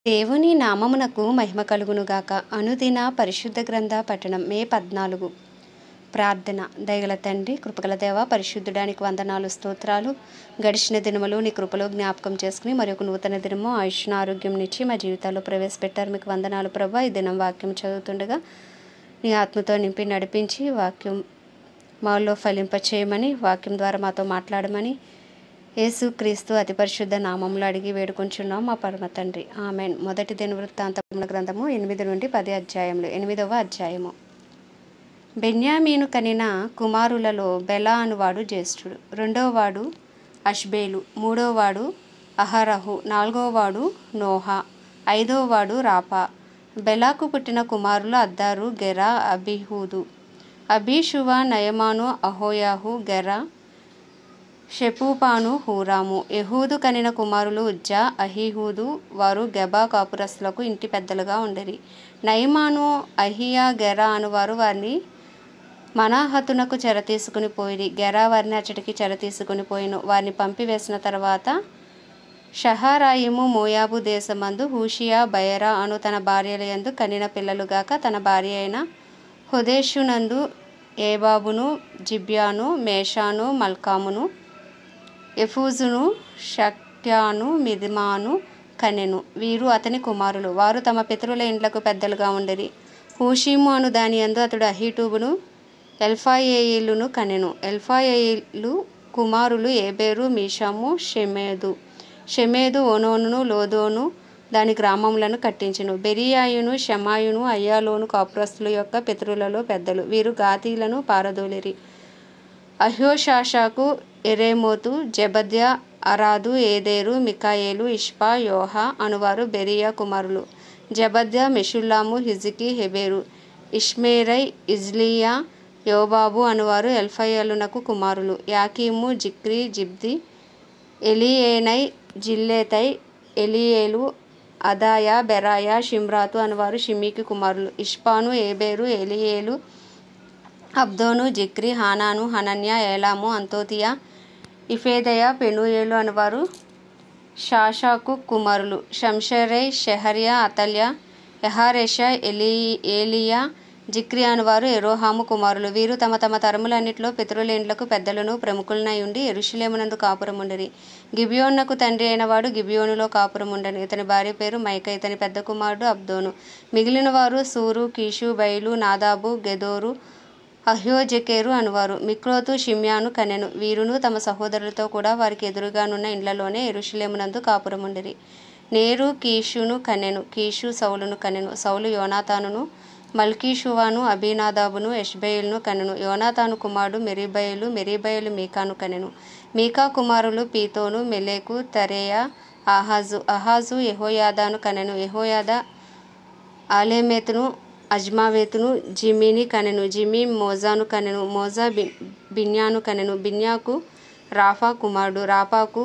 దేవుని నామమునకు మహిమ కలుగునుగాక. అనుదిన పరిశుద్ధ గ్రంథ పఠనం మే 14. ప్రార్థన. దయగల తండ్రి, కృపగల దేవ, పరిశుద్ధుడానికి వందనాలు, స్తోత్రాలు. గడిచిన దినములు నీ కృపలో జ్ఞాపకం చేసుకుని మరొక నూతన దినము ఆయుష్ను ఆరోగ్యంనిచ్చి మా జీవితాల్లో ప్రవేశపెట్టారు. మీకు వందనాలు ప్రభా. ఈ దినం వాక్యం చదువుతుండగా నీ ఆత్మతో నింపి నడిపించి వాక్యం మాలో ఫలింపచేయమని, వాక్యం ద్వారా మాతో మాట్లాడమని యేసు క్రీస్తు అతి పరిశుద్ధ నామంలో అడిగి వేడుకొంచున్నాం మా పరమ తండ్రి. ఆమెన్. మొదటి దినవృత్తాంతముల గ్రంథము 8 నుండి 10 అధ్యాయములు. 8వ అధ్యాయము. బెన్యామీను కనిన కుమారులలో బెలా అనువాడు జ్యేష్ఠుడు, రెండోవాడు అష్బేలు, మూడోవాడు అహరహు, నాలుగోవాడు నోహా, ఐదోవాడు రాపా. బెలాకు పుట్టిన కుమారులు అద్దారు, గెరా, అబీహూదు. అబీషువ, నయమాను, అహోయాహు, గెరా, షెపూపాను, హూరాము. యెహూదు కనిన కుమారులు ఉజ్జా, అహీహూదు. వారు గెబా కాపురస్తులకు ఇంటి పెద్దలుగా ఉండేరి. నయమాను, అహియా, గెరా అనువారు వారిని మనాహతునకు చెర తీసుకుని పోయిరి. గెరా వారిని అచ్చటికి చెర తీసుకుని పోయిను. వారిని పంపివేసిన తర్వాత షహరాయిము మోయాబు దేశమందు హూషియా, బయరా అను తన భార్యల యందు కనిన పిల్లలుగాక తన భార్య అయిన హొదేషునందు ఏబాబును, జిబ్యాను, మేషాను, మల్కామును, ఎఫూజును, షక్యాను, మిద్మాను కనెను. వీరు అతని కుమారులు. వారు తమ పితరుల ఇండ్లకు పెద్దలుగా ఉండేరి. హూషీము అను దాని యందు అతడు అహీటూబును, ఎల్ఫాయేయిలును కనెను. ఎల్ఫాయేయిలు కుమారులు ఏబేరు, మీషాము, షెమేదు. షెమేదు ఓనోనును, లోదోను దాని గ్రామములను కట్టించెను. బెరీయాయును, షమాయును, అయ్యాలోను కాపురస్తుల యొక్క పితరులలో పెద్దలు. వీరు గాతీలను పారదోలిరి. అహ్యోషాషాకు, ఎరేమోతు, జెబద్యా, అరాదు, ఏదేరు, మికాయేలు, ఇష్పా, యోహా అనువారు బెరీయా కుమారులు. జెబద్యా, మెషుల్లాము, హిజికి, హెబెరు, ఇష్మేరై, ఇజ్లియా, యోబాబు అనువారు ఎల్ఫయలునకు కుమారులు. యాకీము, జిక్రీ, జిబ్ది, ఎలియేనై, జిల్లేతై, ఎలియేలు, అదాయా, బెరాయా, షిమ్రాతు అనువారు షిమీకి కుమారులు. ఇష్పాను, ఏబేరు, ఎలియేలు, అబ్దోను, జిక్రీ, హానాను, హనన్యా, ఏలాము, అంతోతియా, ఇఫేదయ, పెనూయేలు అనువారు షాషాకు కుమారులు. షంషరై, షెహర్యా, అతల్యా, యహారేష, ఏలియా, జిక్రీ అనువారు ఎరోహాము కుమారులు. వీరు తమ తమ తరములన్నిటిలో పితరుల ఇండ్లకు పెద్దలను ప్రముఖులనై ఉండి యెరూషలేమునందు కాపురం ఉండేరి. గిబియోనునకు తండ్రి అయిన వాడు గిబియోనులో కాపురం ఉండెను. ఇతని భార్య పేరు మైకా. ఇతని పెద్ద కుమారుడు అబ్దోను. మిగిలిన వారు సూరు, కీషు, బయలు, నాదాబు, గెదోరు, అహ్యోజెకెరు అనువారు. మిక్లోతు, షిమ్యాను కనెను. వీరును తమ సహోదరులతో కూడా వారికి ఎదురుగానున్న ఇండ్లలోనే యెరూషలేమునందు కాపురం ఉండేరి. నేరు కీషును కనెను. కీషు సౌలును కనెను. సౌలు యోనాతానును, మల్కీషువాను, అబీనాదాబును, ఎష్బయలును కనెను. యోనాతాను కుమారుడు మెరీబయలు. మెరీబయలు మీకాను కనెను. మీకా కుమారులు పీతోను, మెలెకు, తరేయా, ఆహాజు. ఆహాజు యెహోయాదాను కనెను. యెహోయాదా ఆలెమెతును, అజ్మావేతును, జిమిని కనెను. జిమి మోజాను కనెను. మోజా బిన్యాను కనెను. బిన్యాకు రాఫా కుమారుడు. రాపాకు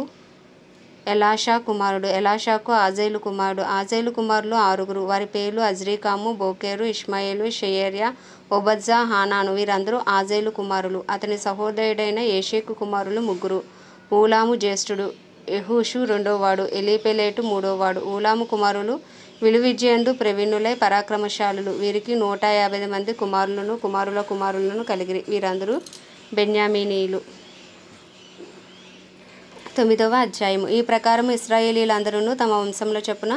ఎలాషా కుమారుడు. ఎలాషాకు ఆజేలు కుమారుడు. ఆజేలు కుమారులు 6. వారి పేర్లు అజ్రీకాము, బోకెరు, ఇష్మాయేలు, షెయర్యా, ఒబద్జా, హానాను. వీరందరూ ఆజేలు కుమారులు. అతని సహోదరుడైన ఏషేకు కుమారులు 3. ఊలాము జ్యేష్ఠుడు. యెహూషు రెండోవాడు. ఎలీపెలేటు మూడోవాడు. ఊలాము కుమారులు విలువిద్యయందు ప్రవీణులై పరాక్రమశాలులు. వీరికి 150 మంది కుమారులను కుమారుల కుమారులను కలిగిరి. వీరందరూ బెన్యామీనీయులు. 9వ అధ్యాయము. ఈ ప్రకారం ఇశ్రాయేలీలందరూ తమ వంశముల చొప్పున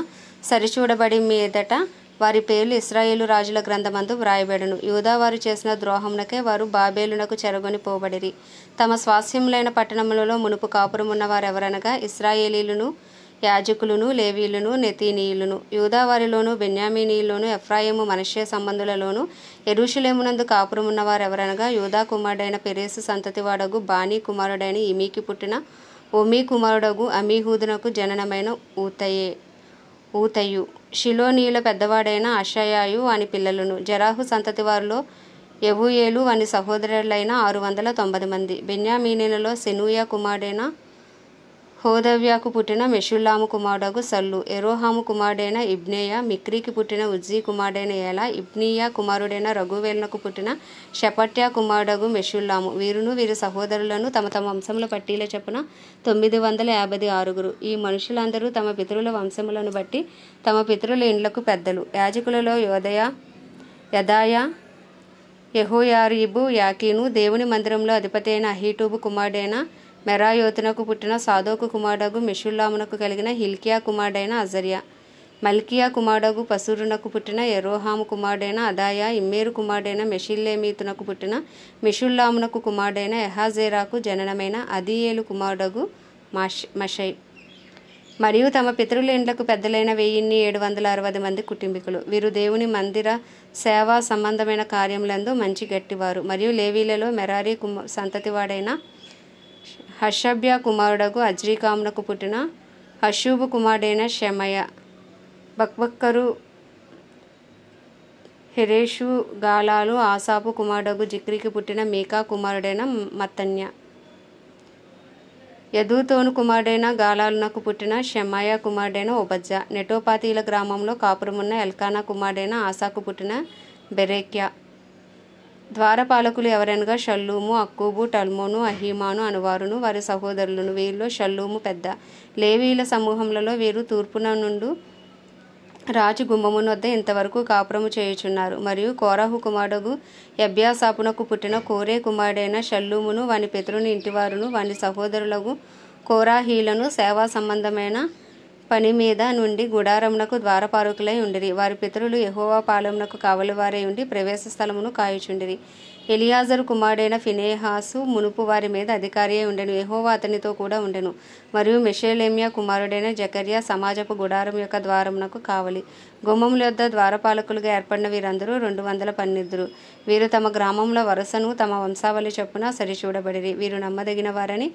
సరిచూడబడి మీదట వారి పేర్లు ఇశ్రాయేలు రాజుల గ్రంథమందు వ్రాయబడెను. యూదావారు చేసిన ద్రోహమునకే వారు బాబేలునకు చెరగొని పోబడిరి. తమ స్వాస్థ్యములైన పట్టణములలో మునుపు కాపురమున్న వారెవరనగా ఇశ్రాయేలీలును, యాజకులును, లేవీయులను, నెతీనీయులను. యూదావారిలోను, బెన్యామీనీయుల్లోను, ఎఫ్రాయిము, మనష్షే సంబంధులలోను యెరూషలేమునందు కాపురమున్న వారెవరనగా యూదా కుమారుడైన పెరేసు సంతతివాడగు బానీ కుమారుడైన ఇమీకి పుట్టిన ఒమీ కుమారుడగు అమీహూదునకు జననమైన ఊతయు, షిలోనీయుల పెద్దవాడైన అషయాయు అని పిల్లలను. జెరాహు సంతతి వారిలో యెవూయేలు అని సహోదరులైన 690 మంది. బెన్యామీనీలలో సెనూయా కుమారుడైన హోదవ్యాకు పుట్టిన మెషుల్లాము కుమారుడగు సల్లు, ఎరోహాము కుమారుడైన ఇబ్నేయ, మిక్రీకి పుట్టిన ఉజ్జీ కుమారుడైన ఏలా, ఇబ్నీయా కుమారుడైన రఘువేలునకు పుట్టిన షపట్యా కుమారుడగు మెషుల్లాము. వీరును వీరి సహోదరులను తమ తమ వంశముల పట్టీల చొప్పున 956. ఈ మనుషులందరూ తమ పితరుల వంశములను బట్టి తమ పితరుల ఇండ్లకు పెద్దలు. యాజకులలో యదాయ, యెహోయారీబు, యాకీను, దేవుని మందిరంలో అధిపతి అయిన అహీటూబు కుమారుడైన మెరాయోతునకు పుట్టిన సాదోకు కుమారుడగు మెషుల్లామునకు కలిగిన హిల్కియా కుమారుడైన అజర్యా, మల్కియా కుమారుడగు పసూరునకు పుట్టిన యెరోహాము కుమారుడైన అదాయ, ఇమ్మేరు కుమారుడైన మెషిల్లేమీతునకు పుట్టిన మెషుల్లామునకు కుమారుడైన ఎహాజేరాకు జననమైన అదీయేలు కుమారుడగు మషై. మరియు తమ పితరుల ఇండ్లకు పెద్దలైన 1760 మంది కుటుంబీకులు. వీరు దేవుని మందిర సేవా సంబంధమైన కార్యములందు మంచి గట్టివారు. మరియు లేవీలలో మెరారీ సంతతివాడైన హషబ్యా కుమారుడగు అజ్రీకామునకు పుట్టిన హషూబు కుమారుడైన షెమయ, బక్బక్కరు, హెరేషు, గాలాలు, ఆసాపు కుమారుడగు జిక్రికి పుట్టిన మీకా కుమారుడైన మత్తన్య, యదూతోను కుమారుడైన గాలాలునకు పుట్టిన షెమాయ కుమారుడైన ఒబజ్జా, నెటోపాతీల గ్రామంలో కాపురమున్న ఎల్కానా కుమారుడైన ఆసాకు పుట్టిన బెరేక్యా. ద్వారపాలకులు ఎవరనగా షల్లూము, అక్కూబు, టల్మోను, అహీమాను అనువారును వారి సహోదరులను. వీరిలో షల్లూము పెద్ద. లేవీల సమూహములలో వీరు తూర్పున నుండు రాజు గుమ్మమున వద్ద ఇంతవరకు కాపురము చేయుచున్నారు. మరియు కోరాహు కుమారుడగు ఎబ్యాసాపునకు పుట్టిన కోరే కుమారుడైన షల్లూమును వాని పితరుని ఇంటివారును వాని సహోదరులకు కోరాహీలను సేవా సంబంధమైన పని మీద నుండి గుడారమునకు ద్వారపాలకులై ఉండిరి. వారి పితరులు యెహోవా పాలెమునకు కావలివారై ఉండి ప్రవేశ స్థలమును కాయుచుండిరి. ఎలియాజరు కుమారుడైన ఫినెహాసు మునుపు వారి మీద అధికారి అయి ఉండెను. యెహోవా అతనితో కూడా ఉండెను. మరియు మెషేలెమ్యా కుమారుడైన జకర్యా సమాజపు గుడారం యొక్క ద్వారమునకు కావలి. గుమ్మముల యొద్ద ద్వారపాలకులుగా ఏర్పడిన వీరందరూ 212. వీరు తమ గ్రామముల వరుసను తమ వంశావళి చొప్పున సరిచూడబడిరి. వీరు నమ్మదగిన వారని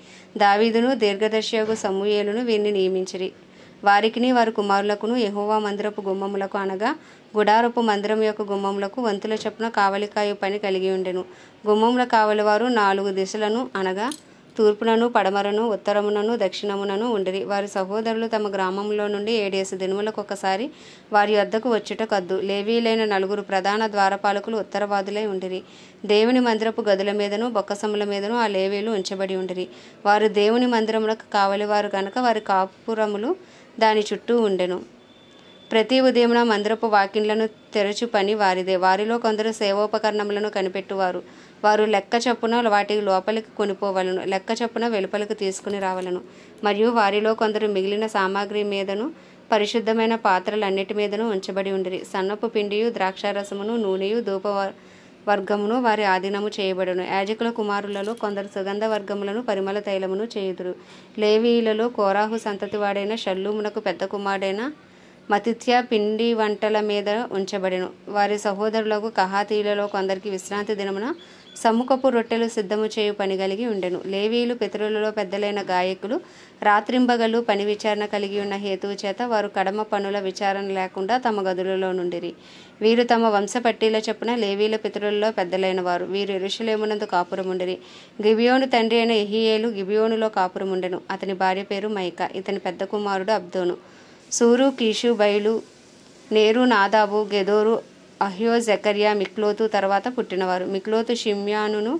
దావీదును దీర్ఘదర్శియగు సమూయేలును వీరిని నియమించిరి. వారికిని వారి కుమారులకును యెహోవా మందిరపు గుమ్మములకు అనగా గుడారపు మందిరం యొక్క గుమ్మములకు వంతుల చొప్పున కావలికాయు పని కలిగి ఉండెను. గుమ్మముల కావలివారు 4 దిశలను అనగా తూర్పునను, పడమరను, ఉత్తరమునను, దక్షిణమునను ఉండిరి. వారి సహోదరులు తమ గ్రామంలో నుండి 7 దినములకు ఒకసారి వారి యొద్దకు వచ్చుట కద్దు. లేవీలైన 4 ప్రధాన ద్వారపాలకులు ఉత్తరవాదులై ఉండిరి. దేవుని మందిరపు గదుల మీదను బొక్కసముల మీదను ఆ లేవీలు ఉంచబడి ఉండిరి. వారు దేవుని మందిరములకు కావలివారు కనుక వారి కాపురములు దాని చుట్టూ ఉండెను. ప్రతి ఉదయమున మందిరపు వాకిండ్లను తెరచు పని వారిదే. వారిలో కొందరు సేవోపకరణములను కనిపెట్టువారు. వారు లెక్క చొప్పున వాటికి లోపలికి కొనిపోవలను, లెక్క చొప్పున వెలుపలికి తీసుకుని రావలను. మరియు వారిలో కొందరు మిగిలిన సామాగ్రి మీదను పరిశుద్ధమైన పాత్రలన్నిటి మీదను ఉంచబడి ఉండిరి. సన్నపు పిండియు, ద్రాక్షారసమును, నూనెయు, ధూప వర్గమును వారి ఆధీనము చేయబడును. యాజకుల కుమారులలో కొందరు సుగంధ వర్గములను, పరిమళ తైలమును చేయుదురు. లేవీయులలో కోరాహు సంతతి వాడైన షల్లూమునకు పెద్ద కుమారుడైన మతిత్యా పిండి వంటల మీద ఉంచబడెను. వారి సహోదరులకు కహాతీయులలో కొందరికి విశ్రాంతి దినమున సమ్ముఖపు రొట్టెలు సిద్ధము చేయు పని కలిగి ఉండెను. లేవీయులు పితరులలో పెద్దలైన గాయకులు రాత్రింబగళ్ళు పని విచారణ కలిగి ఉన్న హేతువు చేత వారు కడమ పనుల విచారణ లేకుండా తమ గదులలో నుండిరి. వీరు తమ వంశ పట్టీల చొప్పున లేవీల పితరులలో పెద్దలైన వారు. వీరు యెరూషలేమునందు కాపురముండిరి. గిబియోను తండ్రి అయిన యెహీయేలు గిబియోనులో కాపురముండెను. అతని భార్య పేరు మైకా. ఇతని పెద్ద కుమారుడు అబ్దోను. సూరు, కీషు, బయలు, నేరు, నాదాబు, గెదోరు, అహ్యో, జకర్యా, మిక్లోతు తర్వాత పుట్టినవారు. మిక్లోతు షిమ్యానును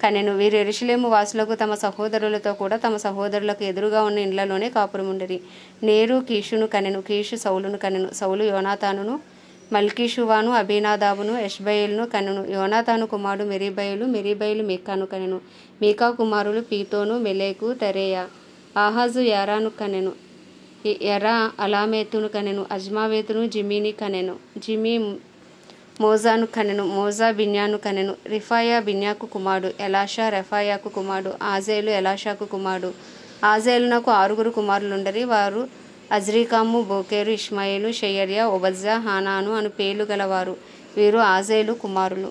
కనెను. వీరు యెరూషలేము వాసులకు తమ సహోదరులతో కూడా తమ సహోదరులకు ఎదురుగా ఉన్న ఇండ్లలోనే కాపురముండిరి. నేరు కీషును కనెను. కీషు సౌలును కనెను. సౌలు యోనాతానును, మల్కీషువాను, అబీనాదాబును, ఎష్బయలును కనెను. యోనాతాను కుమారుడు మెరీబయలు. మెరీబయలు మీకాను కనెను. మీకా కుమారులు పీతోను, మెలేకు, తెరేయా. ఆహాజు యారాను కనెను. ఎరా అలామేతును కనెను. అజ్మావేతును, జిమీని కనెను. జిమి మోజాను కనెను. మోజా బిన్యాను కనెను. రిఫాయా బిన్యాకు కుమారుడు. ఎలాషా రెఫాయాకు కుమారుడు. ఆజేలు ఎలాషాకు కుమారుడు. ఆజేలునకు 6 కుమారులుండరి. వారు అజ్రీకాము, బోకేరు, ఇష్మాయేలు, షెయర్యా, ఒబజ్జా, హానాను అను పేర్లు గలవారు. వీరు ఆజేలు కుమారులు.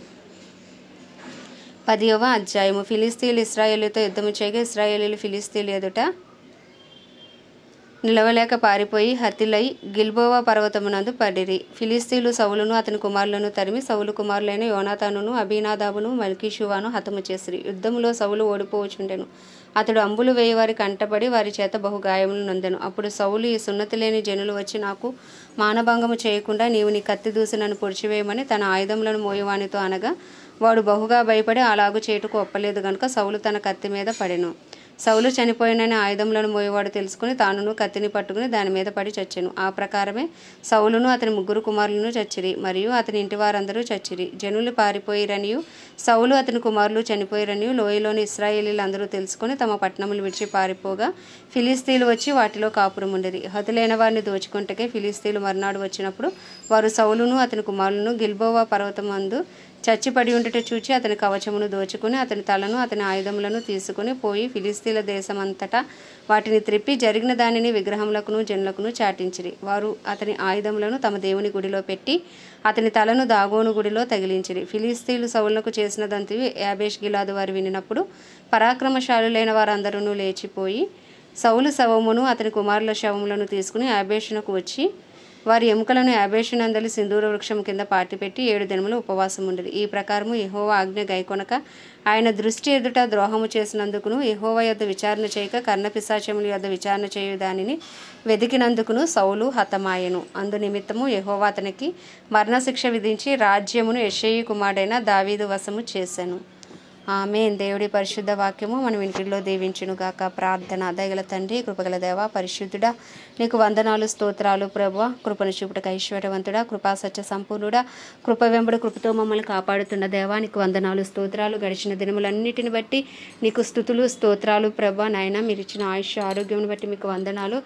10వ అధ్యాయము. ఫిలిస్తీయులు ఇశ్రాయేలుతో యుద్ధము చేయగా ఇశ్రాయేలీయులు ఫిలిస్తీయులు ఎదుట నిలవలేక పారిపోయి హతిలై గిల్బోవా పర్వతమునందు పడిరి. ఫిలిస్తీయులు సౌలును అతని కుమారులను తరిమి సౌలు కుమారులైన యోనాతానును, అబీనాదాబును, మల్కీషువాను హతము చేసిరి. యుద్ధములో సౌలు ఓడిపోవచుండెను. అతడు అంబులు వేయి వారి కంటపడి వారి చేత బహుగాయములు నొందెను. అప్పుడు సౌలు, ఈ సున్నతి లేని జనులు వచ్చి నాకు మానభంగము చేయకుండా నీవు నీ కత్తి దూసి నన్ను పొడిచివేయమని తన ఆయుధములను మోయువానితో అనగా వాడు బహుగా భయపడి అలాగు చేటుకు ఒప్పలేదు గనుక సౌలు తన కత్తి మీద పడెను. సౌలు చనిపోయినని ఆయుధములను మోయేవాడు తెలుసుకుని తానును కత్తిని పట్టుకుని దాని మీద పడి చచ్చెను. ఆ ప్రకారమే సౌలును అతని 3 కుమారులను చచ్చిరి, మరియు అతని ఇంటి వారందరూ చచ్చిరి. జనులు పారిపోయిరనియు సౌలు అతని కుమారులు చనిపోయిరనియు లోయలోని ఇశ్రాయేలీలందరూ తెలుసుకుని తమ పట్టణములు విడిచి పారిపోగా ఫిలిస్తీన్లు వచ్చి వాటిలో కాపురముండిరి. హతులైన వారిని దోచుకొంటకే ఫిలిస్తీన్లు మర్నాడు వచ్చినప్పుడు వారు సౌలును అతని కుమారులను గిల్బోవా పర్వతమందు చచ్చిపడి ఉండుట చూచి అతని కవచమును దోచుకుని అతని తలను అతని ఆయుధములను తీసుకుని పోయి ఫిలిస్తీన్ల దేశమంతటా వాటిని త్రిప్పి జరిగిన దానిని విగ్రహములకును జనులకును చాటించిరి. వారు అతని ఆయుధములను తమ దేవుని గుడిలో పెట్టి అతని తలను దాగోను గుడిలో తగిలించిరి. ఫిలిస్తీన్లు సౌలునకు చేసినదంతయు యాబేష్ గిలాదు వారు వినినప్పుడు పరాక్రమశాలులైన వారందరూ లేచిపోయి సౌలు శవమును అతని కుమారుల శవములను తీసుకుని యాబేషునకు వచ్చి వారి ఎముకలను యాబేషునందలి సింధూర వృక్షం కింద పాతిపెట్టి 7 దినములు ఉపవాసం ఉండేది. ఈ ప్రకారము యెహోవా ఆజ్ఞ గైకొనక ఆయన దృష్టి ఎదుట ద్రోహము చేసినందుకును యెహోవా యొద్ద విచారణ చేయక కర్ణపిశాచముల యొద్ద విచారణ చేయు దానిని వెదికినందుకును సౌలు హతమాయెను. అందు నిమిత్తము యెహోవా అతనికి మరణశిక్ష విధించి రాజ్యమును యెషయి కుమారుడైన దావీదు వశము చేసెను. ఆమేన్. దేవుడి పరిశుద్ధ వాక్యము మన వినికిడిలో దీవించునుగాక. ప్రార్థన. దయగల తండ్రి, కృపగల దేవ, పరిశుద్ధుడా, నీకు వందనాలు, స్తోత్రాలు ప్రభువా. కృపను చూపుటకు ఐశ్వర్యవంతుడా, కృపా సత్య సంపూర్ణుడా, కృప వెంబడి కృపతో మమ్మల్ని కాపాడుతున్న దేవా, నీకు వందనాలు, స్తోత్రాలు. గడిచిన దినములన్నిటిని బట్టి నీకు స్తుతులు, స్తోత్రాలు ప్రభువా. నాయన మీరు ఇచ్చిన ఆయుష్ ఆరోగ్యం బట్టి మీకు వందనాలు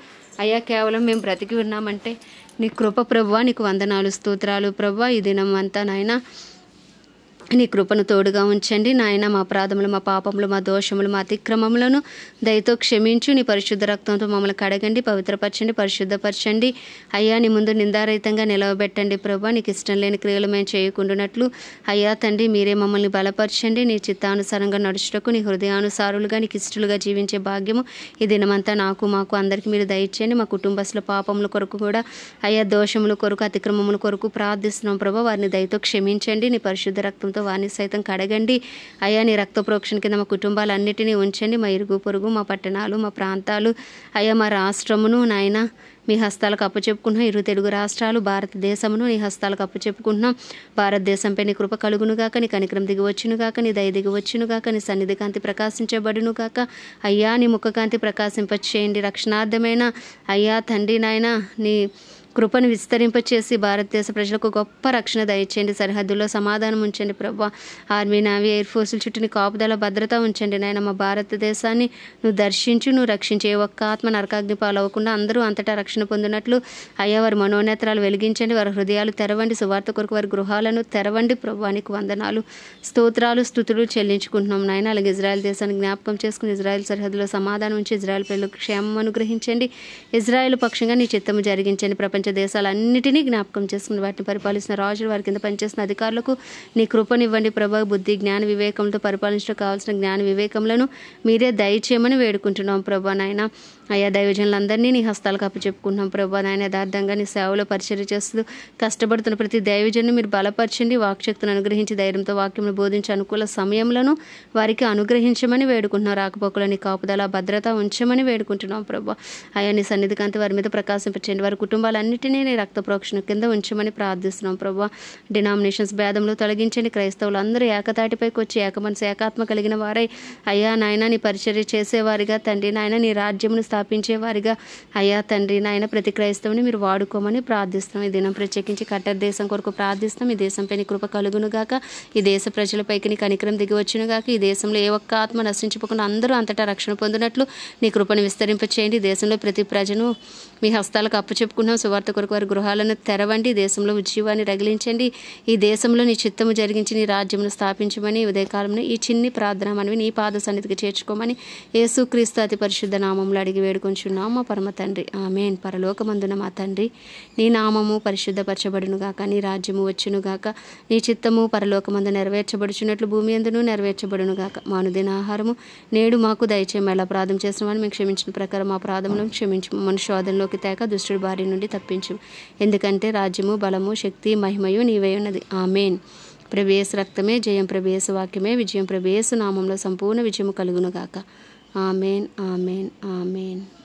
అయ్యా. కేవలం మేము బ్రతికి ఉన్నామంటే నీ కృప ప్రభువా, నీకు వందనాలు, స్తోత్రాలు ప్రభువా. ఈ దినం అంతా నాయన నీ కృపను తోడుగా ఉంచండి నాయన. మా అపరాధములు, మా పాపములు, మా దోషములు, మా అతిక్రమములను దయతో క్షమించు. నీ పరిశుద్ధ రక్తంతో మమ్మల్ని కడగండి, పవిత్రపరచండి, పరిశుద్ధపరచండి అయ్యా. నీ ముందు నిందారహితంగా నిలవబెట్టండి ప్రభా. నీకు ఇష్టం లేని క్రియలు మేము చేయకుండానట్లు అయ్యా తండ్రి మీరే మమ్మల్ని బలపరచండి. నీ చిత్తానుసారంగా నడుచుటకు, నీ హృదయానుసారులుగా, నీకు ఇష్టలుగా జీవించే భాగ్యము ఈ దినమంతా నాకు మాకు అందరికీ మీరు దయచేయండి. మా కుటుంబస్తుల పాపముల కొరకు కూడా అయ్యా, దోషముల కొరకు, అతిక్రమముల కొరకు ప్రార్థిస్తున్నాం ప్రభా. వారిని దయతో క్షమించండి. నీ పరిశుద్ధ రక్తంతో వారిని సైతం కడగండి అయ్యా. నీ రక్త ప్రోక్షణ కింద మా కుటుంబాలన్నిటినీ ఉంచండి. మా ఇరుగు పొరుగు, మా పట్టణాలు, మా ప్రాంతాలు అయ్యా, మా రాష్ట్రమును నాయన మీ హస్తాలకు అప్పచెప్పుకుంటున్నాం. 2 తెలుగు రాష్ట్రాలు, భారతదేశమును నీ హస్తాలకు అప్పచెప్పుకుంటున్నాం. భారతదేశంపై నీ కృప కలుగునుగాక, నీ కనికరం దిగివచ్చునుగాక, నీ దయ దిగివచ్చునుగాక, నీ సన్నిధి కాంతి ప్రకాశించబడునుగాక అయ్యా. నీ ముఖకాంతి ప్రకాశింపచేయండి. రక్షణార్థమైన అయ్యా తండ్రి నాయన నీ కృపను విస్తరింపచేసి భారతదేశ ప్రజలకు గొప్ప రక్షణ దయచేయండి. సరిహద్దుల్లో సమాధానం ఉంచండి ప్రభా. ఆర్మీ, నావీ, ఎయిర్ ఫోర్సుల చుట్టూ కాపుదల భద్రత ఉంచండి నాయన. మా భారతదేశాన్ని నువ్వు దర్శించు, నువ్వు రక్షించే ఒక్క ఆత్మ నరకాగ్ని పాలవ్వకుండా అందరూ అంతటా రక్షణ పొందినట్లు అయ్యా వారి మనోనేత్రాలు వెలిగించండి, వారి హృదయాలు తెరవండి, సువార్త కొరకు వారి గృహాలను తెరవండి ప్రభా. నీకు వందనాలు, స్తోత్రాలు, స్తుతులు చెల్లించుకుంటున్నాం నాయన. అలాగే ఇజ్రాయెల్ దేశాన్ని జ్ఞాపకం చేసుకుని ఇజ్రాయెల్ సరిహద్దులో సమాధానం ఉంచి ఇజ్రాయెల్ ప్రజలకు క్షేమం అనుగ్రహించండి. ఇజ్రాయెల్ పక్షంగా నీ చిత్తము జరిగించండి. ప్రపంచ దేశాలన్నిటినీ జ్ఞాపకం చేసుకుని వాటిని పరిపాలిస్తున్న రాజులు, వారి కింద పనిచేసిన అధికారులకు నీ కృపనివ్వండి ప్రభా. బుద్ధి, జ్ఞాన వివేకంతో పరిపాలించడం కావాల్సిన జ్ఞాన వివేకములను మీరే దయచేయమని వేడుకుంటున్నాం ప్రభా. నాయన అయ్యా దైవజనులందరినీ నీ హస్తాలకు అప్పచెప్పుకుంటున్నాం ప్రభా. నాయన యథార్థంగా నీ సేవలో పరిచర్య చేస్తూ కష్టపడుతున్న ప్రతి దైవజను మీరు బలపరచండి. వాక్శక్తిని అనుగ్రహించి ధైర్యంతో వాక్యమును బోధించి అనుకూల సమయంలో వారికి అనుగ్రహించమని వేడుకుంటున్నాం. రాకపోకలో నీ కాపుదల భద్రత ఉంచమని వేడుకుంటున్నాం ప్రభా. అయ్యా నీ సన్నిధి కాంతి వారి మీద ప్రకాశింపచేయండి. వారి కుటుంబాలన్నిటినీ నీ రక్త ప్రోక్షణ కింద ఉంచమని ప్రార్థిస్తున్నాం ప్రభా. డినామినేషన్స్ భేదంలో తొలగించండి. క్రైస్తవులు అందరూ ఏకతాటిపైకి వచ్చి ఏకమనసు, ఏకాత్మ కలిగిన వారై అయ్యా నాయన నీ పరిచర్య చేసేవారిగా తండ్రి నాయన నీ రాజ్యమును స్థాపించేవారిగా అయ్యా తండ్రి నాయన ప్రతి క్రైస్తవుని మీరు వాడుకోమని ప్రార్థిస్తున్నాం. ఈ దినం ప్రత్యేకించి కట్టర్ దేశం కొరకు ప్రార్థిస్తాం. ఈ దేశంపై నీ కృప కలుగునుగాక. ఈ దేశ ప్రజలపైకి నీ కనికరం దిగి వచ్చునుగాక. ఈ దేశంలో ఏ ఒక్క ఆత్మ నశించుకోకుండా అందరూ అంతటా రక్షణ పొందినట్లు నీ కృపను విస్తరింపచేయండి. దేశంలో ప్రతి ప్రజను మీ హస్తాలకు అప్పచెప్పుకున్నాం. సువార్త కొరకు వారి గృహాలను తెరవండి. దేశంలో ఉజ్జీవాన్ని రగిలించండి. ఈ దేశంలో నీ చిత్తము జరిగించి నీ రాజ్యమును స్థాపించమని ఉదయకాలంలో ఈ చిన్ని ప్రార్థన మనవి నీ పాద సన్నిధికి చేర్చుకోమని యేసుక్రీస్తు అతి పరిశుద్ధ నామములో అడిగి వేడుకొంచున్నాం మా పరమ తండ్రి. ఆమేన్. పరలోకమందున మా తండ్రి, నీ నామము పరిశుద్ధపరచబడునుగాక, నీ రాజ్యము వచ్చునుగాక, నీ చిత్తము పరలోకమందు నెరవేర్చబడుచున్నట్లు భూమి యందును నెరవేర్చబడునుగాక. మా అనుదిన ఆహారము నేడు మాకు దయచేయము. ఎలా అపరాధం చేసిన వారిని మేము క్షమించిన ప్రకారం మా అపరాధములను క్షమించు. మన శోధనలోకి తేక దుష్టుడి బారి నుండి తప్పించు. ఎందుకంటే రాజ్యము, బలము, శక్తి, మహిమయు నీవే ఉన్నది. ఆమేన్. ప్రభు యేసు రక్తమే జయం, ప్రభు యేసు వాక్యమే విజయం, ప్రభు యేసు నామంలో సంపూర్ణ విజయము కలుగునుగాక. Amen amen amen.